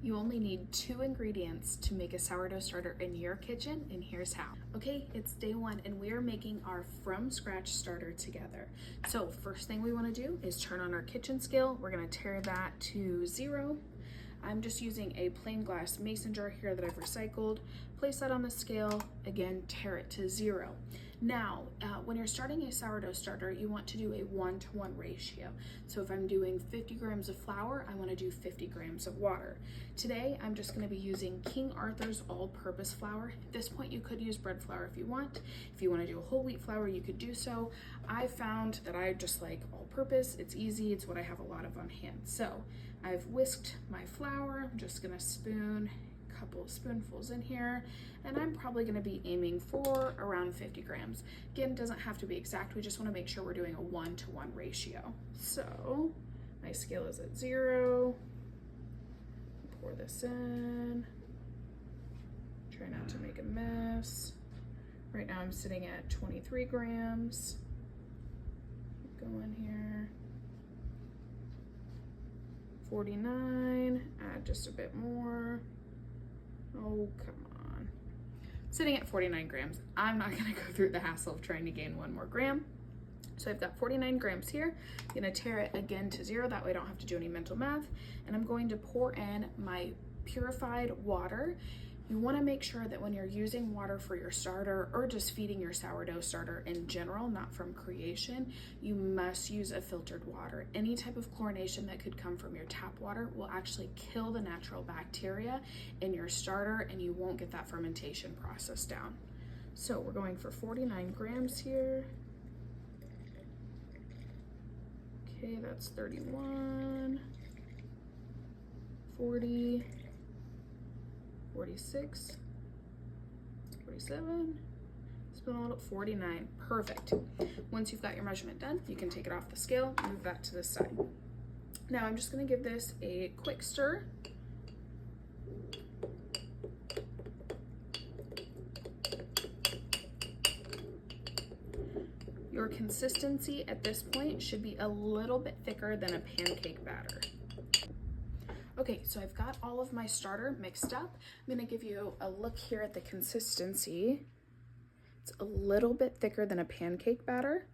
You only need 2 ingredients to make a sourdough starter in your kitchen, and here's how. Okay, it's day 1 and we are making our from scratch starter together. So first thing we want to do is turn on our kitchen scale. We're going to tare that to 0. I'm just using a plain glass mason jar here that I've recycled. Place that on the scale, again, tare it to 0. Now, when you're starting a sourdough starter, you want to do a 1-to-1 ratio. So if I'm doing 50 grams of flour, I want to do 50 grams of water. Today, I'm just going to be using King Arthur's all-purpose flour. At this point, you could use bread flour if you want. If you want to do a whole wheat flour, you could do so. I found that I just like all-purpose. It's easy. It's what I have a lot of on hand. So I've whisked my flour. I'm just going to spoon a couple of spoonfuls in here, and I'm probably going to be aiming for around 50 grams. Again, it doesn't have to be exact. We just want to make sure we're doing a 1-to-1 ratio. So my scale is at 0. Pour this in. Try not to make a mess. Right now I'm sitting at 23 grams. Go in here. 49, add just a bit more. Oh, come on. Sitting at 49 grams. I'm not gonna go through the hassle of trying to gain 1 more gram. So I've got 49 grams here. I'm gonna tare it again to 0. That way I don't have to do any mental math. And I'm going to pour in my purified water. You wanna make sure that when you're using water for your starter or just feeding your sourdough starter in general, not from creation, you must use a filtered water. Any type of chlorination that could come from your tap water will actually kill the natural bacteria in your starter, and you won't get that fermentation process down. So we're going for 49 grams here. Okay, that's 31, 40, 46, 47, spin all up, 49. Perfect. Once you've got your measurement done, you can take it off the scale, move that to the side. Now I'm just gonna give this a quick stir. Your consistency at this point should be a little bit thicker than a pancake batter. Okay, so I've got all of my starter mixed up. I'm gonna give you a look here at the consistency. It's a little bit thicker than a pancake batter.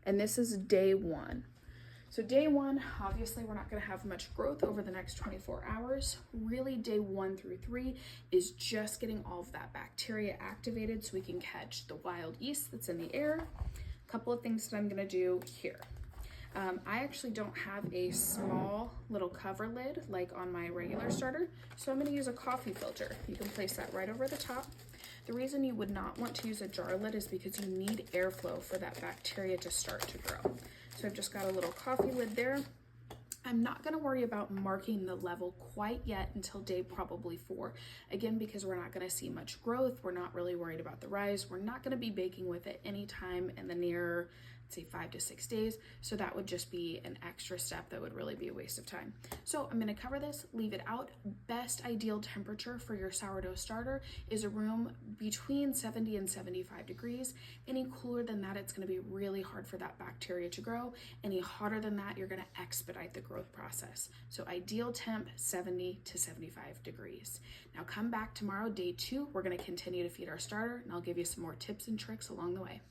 And this is day 1. So day 1, obviously we're not gonna have much growth over the next 24 hours. Really, day 1 through 3 is just getting all of that bacteria activated so we can catch the wild yeast that's in the air. A couple of things that I'm gonna do here. I actually don't have a small little cover lid like on my regular starter, so I'm going to use a coffee filter. You can place that right over the top. The reason you would not want to use a jar lid is because you need airflow for that bacteria to start to grow. So I've just got a little coffee lid there. I'm not going to worry about marking the level quite yet until day probably 4. Again, because we're not going to see much growth. We're not really worried about the rise. We're not going to be baking with it anytime in the near, say, 5 to 6 days. So that would just be an extra step that would really be a waste of time. So I'm going to cover this, leave it out. Best ideal temperature for your sourdough starter is a room between 70 and 75 degrees. Any cooler than that, it's going to be really hard for that bacteria to grow. Any hotter than that, you're going to expedite the growth process. So ideal temp, 70 to 75 degrees. Now come back tomorrow, day 2. We're going to continue to feed our starter, and I'll give you some more tips and tricks along the way.